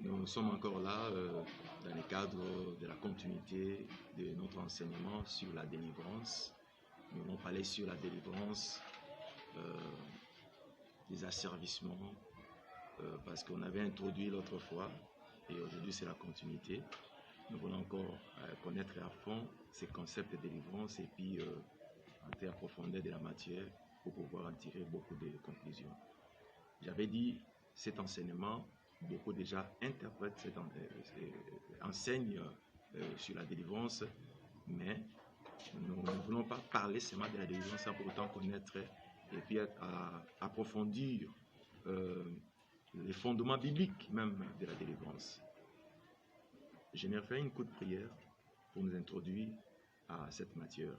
Nous sommes encore là dans le cadre de la continuité de notre enseignement sur la délivrance. Nous allons parler sur la délivrance, des asservissements, parce qu'on avait introduit l'autre fois et aujourd'hui c'est la continuité. Nous voulons encore connaître à fond ces concepts de délivrance et puis entrer à profondeur de la matière pour pouvoir en tirer beaucoup de conclusions. J'avais dit cet enseignement, beaucoup déjà interprètent, enseignent sur la délivrance, mais nous ne voulons pas parler seulement de la délivrance sans pour autant connaître et puis approfondir les fondements bibliques même de la délivrance. J'aimerais faire une courte prière pour nous introduire à cette matière.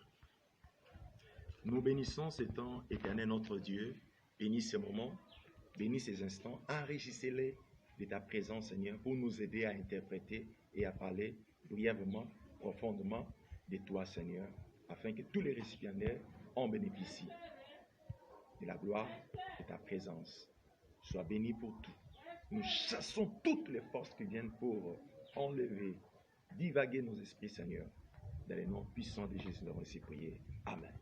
Nous bénissons ce temps éternel notre Dieu, bénis ce moment, bénis ces instants, enrichissez-les de ta présence Seigneur pour nous aider à interpréter et à parler brièvement, profondément de toi Seigneur, afin que tous les récipiendaires en bénéficient de la gloire de ta présence. Sois béni pour tout. Nous chassons toutes les forces qui viennent pour enlever, divaguer nos esprits Seigneur. Dans les noms puissants de Jésus, nous avons ainsi prié. Amen.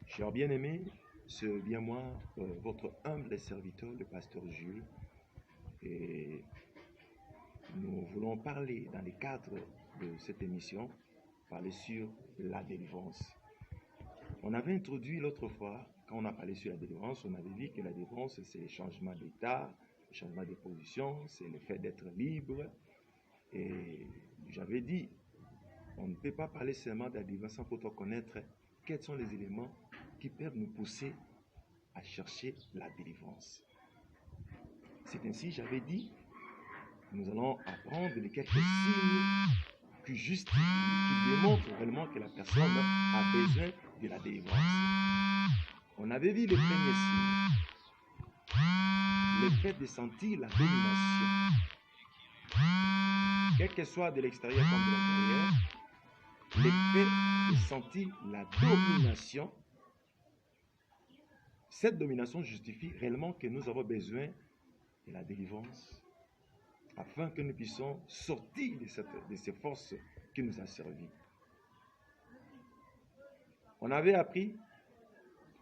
Chers bien-aimés, c'est bien moi, votre humble serviteur, le pasteur Jules. Et nous voulons parler dans le cadre de cette émission, parler sur la délivrance. On avait introduit l'autre fois, quand on a parlé sur la délivrance, on avait dit que la délivrance, c'est le changement d'état, le changement de position, c'est le fait d'être libre. Et j'avais dit, on ne peut pas parler seulement de la délivrance sans pourtant connaître quels sont les éléments qui peuvent nous pousser à chercher la délivrance. C'est ainsi, j'avais dit, nous allons apprendre les quelques signes qui justifient, qui démontrent réellement que la personne a besoin de la délivrance. On avait vu les premiers signes. Le fait de sentir la domination. Quel que soit de l'extérieur comme de l'intérieur, le fait de sentir la domination. Cette domination justifie réellement que nous avons besoin de la délivrance afin que nous puissions sortir de ces forces qui nous ont servi. On avait appris,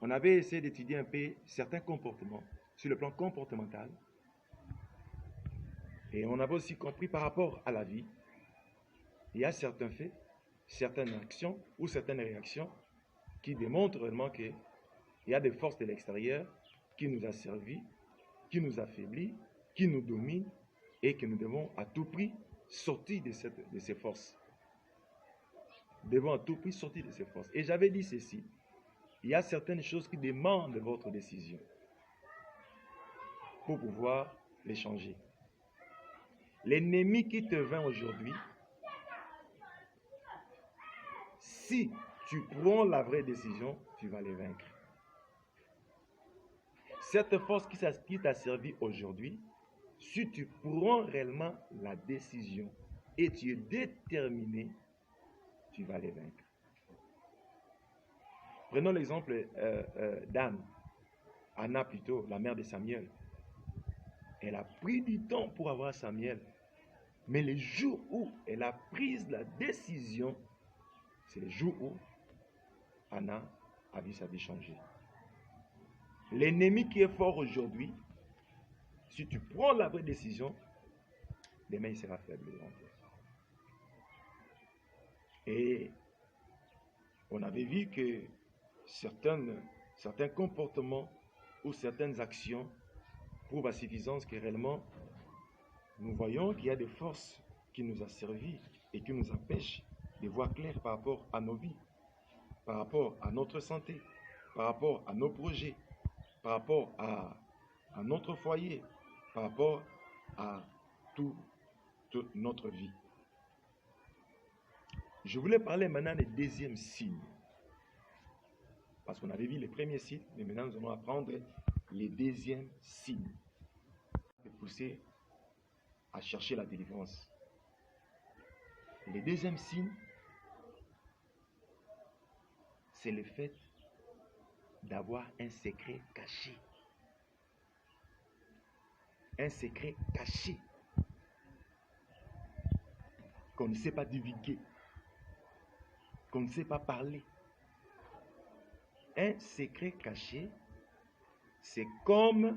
on avait essayé d'étudier un peu certains comportements sur le plan comportemental et on avait aussi compris par rapport à la vie, il y a certains faits, certaines actions ou certaines réactions qui démontrent réellement qu'il y a des forces de l'extérieur qui nous ont servi, qui nous affaiblit, qui nous dominent et que nous devons à tout prix sortir de ces forces. Nous devons à tout prix sortir de ces forces. Et j'avais dit ceci, il y a certaines choses qui demandent votre décision pour pouvoir les changer. L'ennemi qui te vint aujourd'hui, si tu prends la vraie décision, tu vas les vaincre. Cette force qui t'a servi aujourd'hui, si tu prends réellement la décision et tu es déterminé, tu vas les vaincre. Prenons l'exemple d'Anne, Anna plutôt, la mère de Samuel. Elle a pris du temps pour avoir Samuel, mais le jour où elle a pris la décision, c'est le jour où Anna a vu sa vie changer. L'ennemi qui est fort aujourd'hui, si tu prends la vraie décision, demain il sera faible devant toi. Et on avait vu que certains comportements ou certaines actions prouvent à suffisance que réellement nous voyons qu'il y a des forces qui nous ont servi et qui nous empêchent de voir clair par rapport à nos vies, par rapport à notre santé, par rapport à nos projets, par rapport à notre foyer, par rapport à toute notre vie. Je voulais parler maintenant des deuxièmes signes. Parce qu'on avait vu les premiers signes, mais maintenant nous allons apprendre les deuxièmes signes. Pour pousser à chercher la délivrance. Les deuxièmes signes, c'est le fait d'avoir un secret caché. Un secret caché. qu'on ne sait pas divulguer, qu'on ne sait pas parler. Un secret caché, c'est comme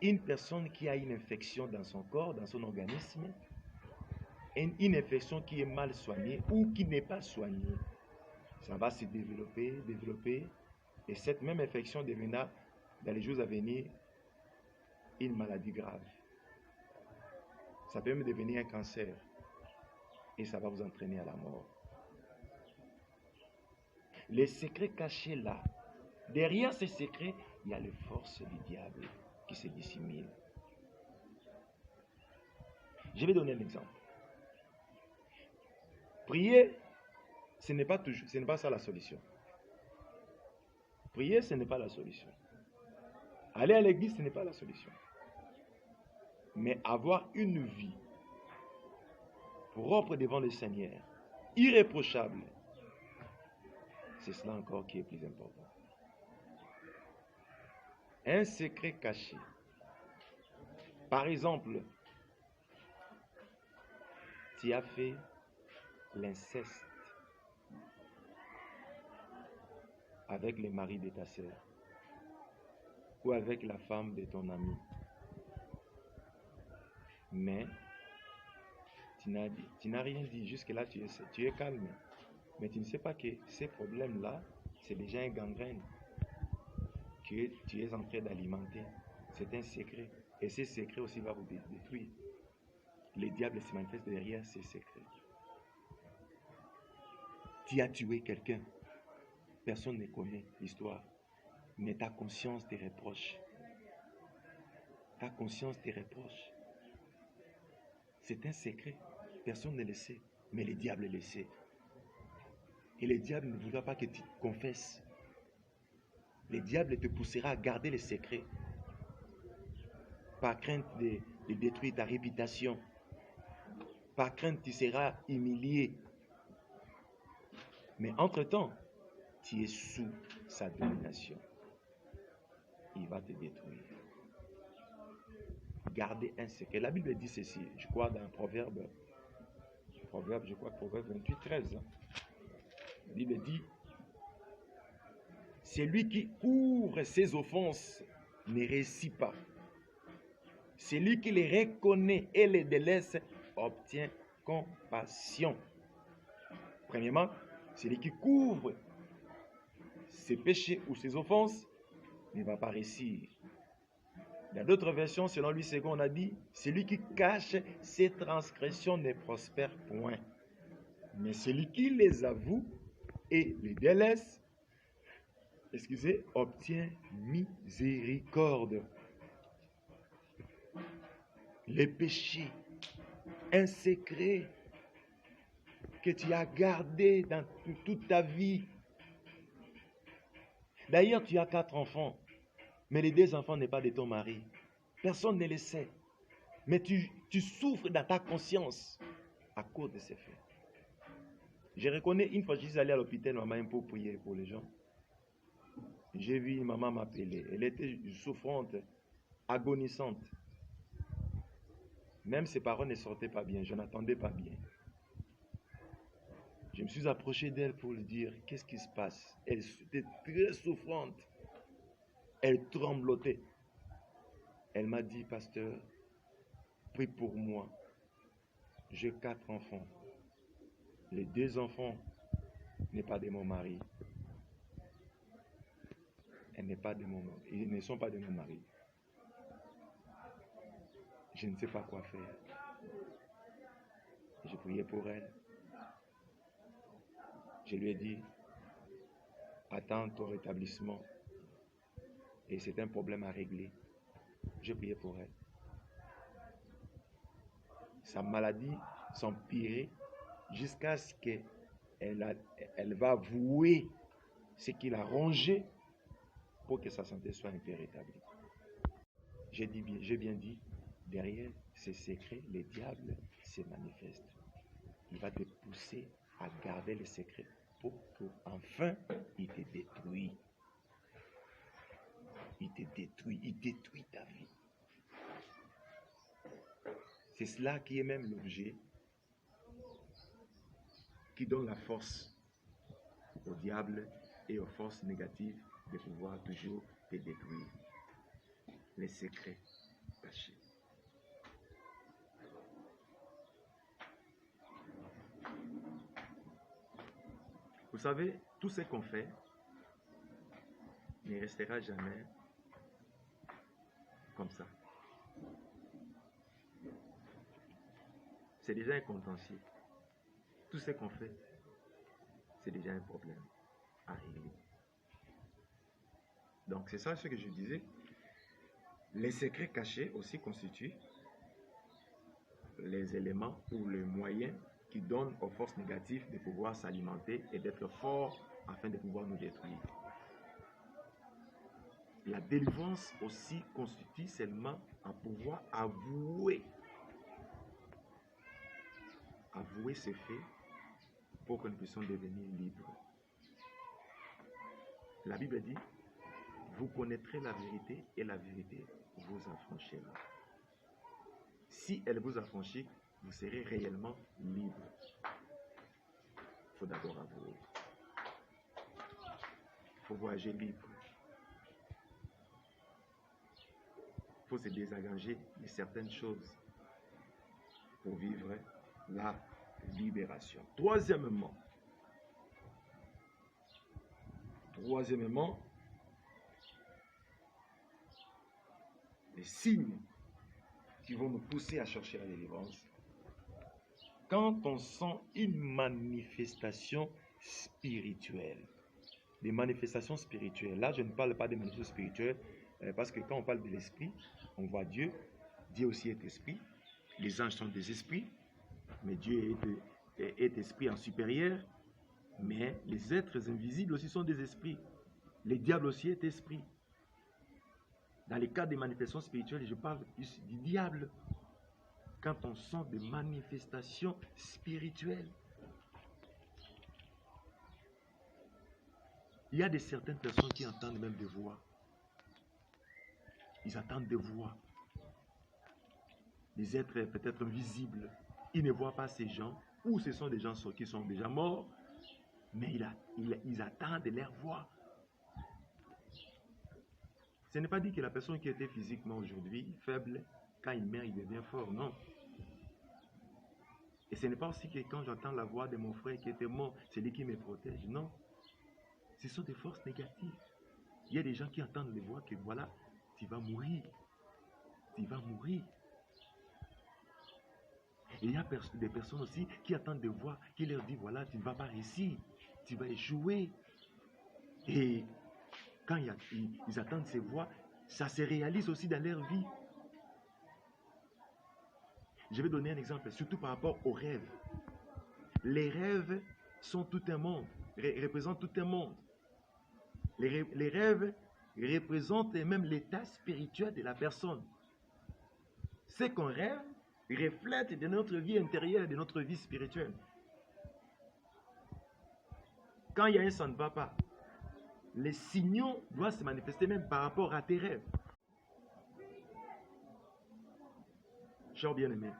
une personne qui a une infection dans son corps, dans son organisme, une infection qui est mal soignée ou qui n'est pas soignée. Ça va se développer, et cette même infection deviendra, dans les jours à venir, une maladie grave. Ça peut même devenir un cancer, et ça va vous entraîner à la mort. Les secrets cachés là, derrière ces secrets, il y a les forces du diable qui se dissimulent. Je vais donner un exemple. Prier, ce n'est pas ça la solution. Prier, ce n'est pas la solution. Aller à l'église, ce n'est pas la solution. Mais avoir une vie propre devant le Seigneur, irréprochable, c'est cela encore qui est plus important. Un secret caché. Par exemple, tu as fait l'inceste avec le mari de ta sœur ou avec la femme de ton ami. Mais tu n'as rien dit. Jusque-là, tu es calme. Mais tu ne sais pas que ces problèmes-là, c'est déjà un gangrène que tu es en train d'alimenter. C'est un secret. Et ce secret aussi va vous détruire. Le diable se manifeste derrière ces secrets. Tu as tué quelqu'un. Personne ne connaît l'histoire. Mais ta conscience te reproche. Ta conscience te reproche. C'est un secret. Personne ne le sait. Mais le diable le sait. Et le diable ne voudra pas que tu confesses. Le diable te poussera à garder le secret. Par crainte de détruire ta réputation. Par crainte, tu seras humilié. Mais entre-temps, tu es sous sa domination. Il va te détruire. Gardez un secret. La Bible dit ceci, je crois dans Proverbe 28, 13. La Bible dit, celui qui ouvre ses offenses ne réussit pas. Celui qui les reconnaît et les délaisse obtient compassion. Premièrement, celui qui couvre ses péchés ou ses offenses ne va pas réussir. Dans d'autres versions, selon lui, second, on a dit, celui qui cache ses transgressions ne prospère point. Mais celui qui les avoue et les délaisse, obtient miséricorde. Les péchés, un secret que tu as gardé dans toute ta vie. D'ailleurs, tu as 4 enfants, mais les 2 enfants n'est pas de ton mari. Personne ne le sait. Mais tu souffres dans ta conscience à cause de ces faits. Je reconnais, une fois que je suis allé à l'hôpital, maman, pour prier pour les gens. J'ai vu une maman m'appeler. Elle était souffrante, agonisante. Même ses paroles ne sortaient pas bien. Je n'entendais pas bien. Je me suis approché d'elle pour lui dire, qu'est-ce qui se passe? Elle était très souffrante. Elle tremblotait. Elle m'a dit, pasteur, prie pour moi. J'ai 4 enfants. Les 2 enfants n'est pas de mon mari. Elle n'est pas de mon mari. Ils ne sont pas de mon mari. Je ne sais pas quoi faire. Je priais pour elle. Je lui ai dit, attends ton rétablissement. Et c'est un problème à régler. Je priais pour elle. Sa maladie s'empirait jusqu'à ce qu'elle va avouer ce qu'il a rongé pour que sa santé soit un peu rétablie. J'ai bien dit, derrière ces secrets, le diable se manifeste. Il va te pousser à garder les secrets pour qu'enfin, il te détruit. Il te détruit, il détruit ta vie. C'est cela qui est même l'objet qui donne la force au diable et aux forces négatives de pouvoir toujours te détruire. Les secrets cachés. Vous savez, tout ce qu'on fait ne restera jamais comme ça. C'est déjà un contentieux. Tout ce qu'on fait, c'est déjà un problème à régler. Donc c'est ça ce que je disais. Les secrets cachés aussi constituent les éléments ou les moyens qui donnent aux forces négatives de pouvoir s'alimenter et d'être forts afin de pouvoir nous détruire. La délivrance aussi constitue seulement à pouvoir avouer ces faits pour que nous puissions devenir libres. La Bible dit, vous connaîtrez la vérité et la vérité vous affranchira. Si elle vous affranchit, vous serez réellement libre. Il faut d'abord avouer. Il faut voyager libre. Il faut se désengager de certaines choses pour vivre la libération. Troisièmement, les signes qui vont nous pousser à chercher la délivrance. Quand on sent une manifestation spirituelle, des manifestations spirituelles, là je ne parle pas des manifestations spirituelles parce que quand on parle de l'esprit, on voit Dieu, Dieu aussi est esprit, les anges sont des esprits, mais Dieu est esprit en supérieur, mais les êtres invisibles aussi sont des esprits, le diable aussi est esprit. Dans les cas des manifestations spirituelles, je parle plus du diable. Quand on sent des manifestations spirituelles, il y a certaines personnes qui entendent même des voix. Ils entendent des voix. Des êtres peut-être invisibles. Ils ne voient pas ces gens, ou ce sont des gens qui sont déjà morts, mais ils attendent leur voix. Ce n'est pas dit que la personne qui était physiquement aujourd'hui faible, quand il meurt, il devient fort, non. Et ce n'est pas aussi que quand j'entends la voix de mon frère qui était mort, c'est lui qui me protège, non. Ce sont des forces négatives. Il y a des gens qui entendent les voix que voilà, tu vas mourir. Tu vas mourir. Et il y a des personnes aussi qui entendent des voix qui leur disent voilà, tu ne vas pas réussir, tu vas échouer. Et quand ils attendent ces voix, ça se réalise aussi dans leur vie. Je vais donner un exemple, surtout par rapport aux rêves. Les rêves sont tout un monde, représentent tout un monde. Les rêves représentent même l'état spirituel de la personne. Ce qu'on rêve reflète de notre vie intérieure, de notre vie spirituelle. Quand il y a un ça ne va pas, les signaux doivent se manifester même par rapport à tes rêves. Chers bien-aimés,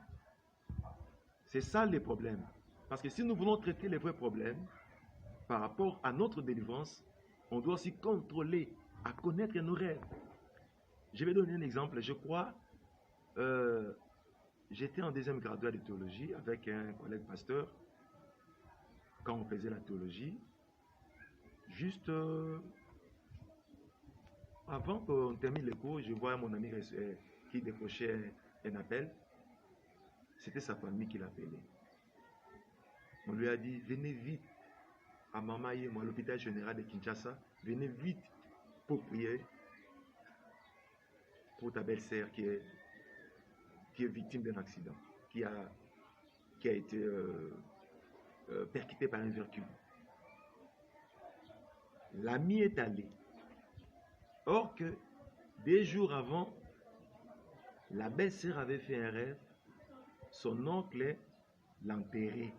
c'est ça les problèmes. Parce que si nous voulons traiter les vrais problèmes par rapport à notre délivrance, on doit aussi contrôler, à connaître nos rêves. Je vais donner un exemple. Je crois, j'étais en deuxième graduat de théologie avec un collègue pasteur quand on faisait la théologie. Juste avant qu'on termine les cours, je vois mon ami qui décrochait un appel. C'était sa famille qui l'appelait. On lui a dit, venez vite à Mamaye, à l'hôpital général de Kinshasa. Venez vite pour prier pour ta belle-sœur qui est victime d'un accident, qui a été percutée par un véhicule. L'ami est allé. Or que, 2 jours avant, la belle-sœur avait fait un rêve. Son oncle l'enterrait.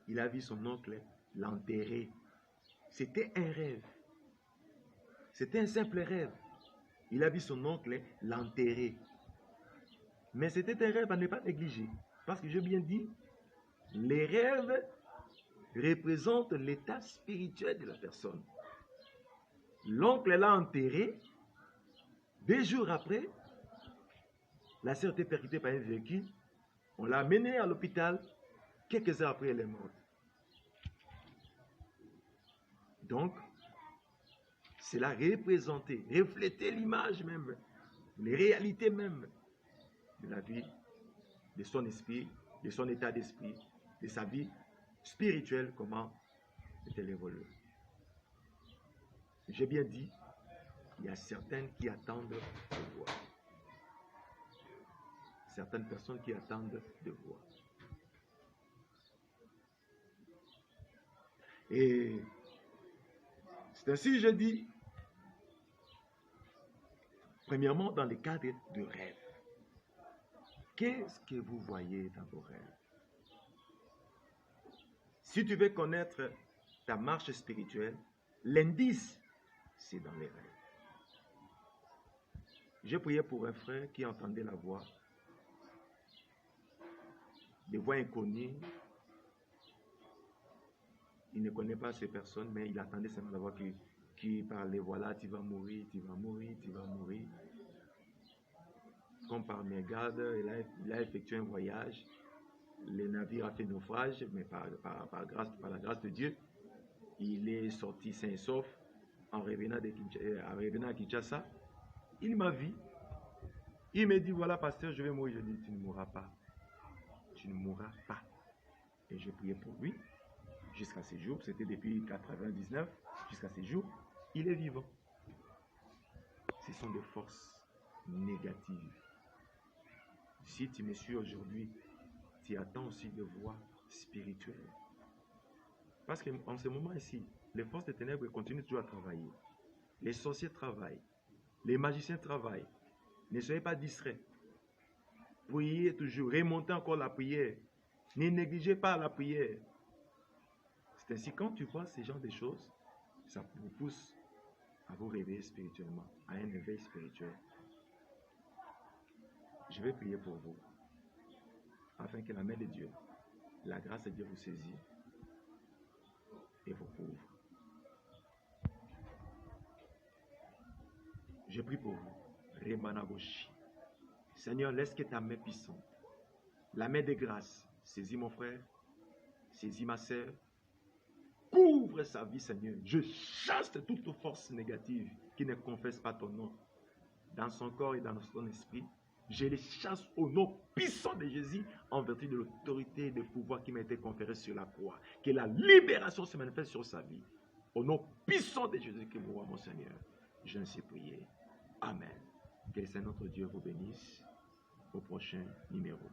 Il a vu son oncle l'enterrer. C'était un rêve. C'était un simple rêve. Il a vu son oncle l'enterrer. Mais c'était un rêve à ne pas négliger. Parce que j'ai bien dit, Les rêves représentent l'état spirituel de la personne. L'oncle l'a enterré. 2 jours après, la sœur était percutée par un véhicule. On l'a amenée à l'hôpital. Quelques heures après, elle est morte. Donc, cela représentait, reflétait l'image même, les réalités même de la vie, de son esprit, de son état d'esprit, de sa vie spirituelle, comment est-elle évoluée. J'ai bien dit, il y a certaines qui attendent de voir. Certaines personnes qui attendent de voir. Et c'est ainsi, je dis, premièrement, dans le cadre de rêve. Qu'est-ce que vous voyez dans vos rêves? Si tu veux connaître ta marche spirituelle, l'indice, c'est dans les rêves. J'ai prié pour un frère qui entendait la voix, des voix inconnues. Il ne connaît pas ces personnes, mais il attendait seulement la voix qui parlait, voilà, tu vas mourir, tu vas mourir, tu vas mourir. Comme par mégarde, il a effectué un voyage. Le navire a fait naufrage, mais par la grâce de Dieu, il est sorti sain et sauf en revenant à Kinshasa. Il m'a vu. Il m'a dit, voilà, pasteur, je vais mourir. Je lui ai dit, tu ne mourras pas. Tu ne mourras pas. Et j'ai prié pour lui. Jusqu'à ces jours, c'était depuis 1999, jusqu'à ces jours, il est vivant. Ce sont des forces négatives. Si tu me suis aujourd'hui, tu attends aussi de voix spirituelles. Parce qu'en ce moment ici, les forces des ténèbres continuent toujours à travailler. Les sorciers travaillent. Les magiciens travaillent. Ne soyez pas distraits. Priez toujours. Remontez encore la prière. Ne négligez pas la prière. C'est ainsi, quand tu vois ce genre de choses, ça vous pousse à vous réveiller spirituellement, à un éveil spirituel. Je vais prier pour vous, afin que la main de Dieu, la grâce de Dieu vous saisit et vous couvre. Je prie pour vous. Remanagoshi. Seigneur, laisse que ta main puissante, la main de grâce, saisis mon frère, saisis ma sœur, couvre sa vie, Seigneur. Je chasse toute force négative qui ne confesse pas ton nom dans son corps et dans son esprit. Je les chasse au nom puissant de Jésus en vertu de l'autorité et du pouvoir qui m'a été conféré sur la croix. Que la libération se manifeste sur sa vie. Au nom puissant de Jésus qui mourra, mon Seigneur. Je ainsi prié. Amen. Que le Seigneur notre Dieu vous bénisse. Au prochain numéro.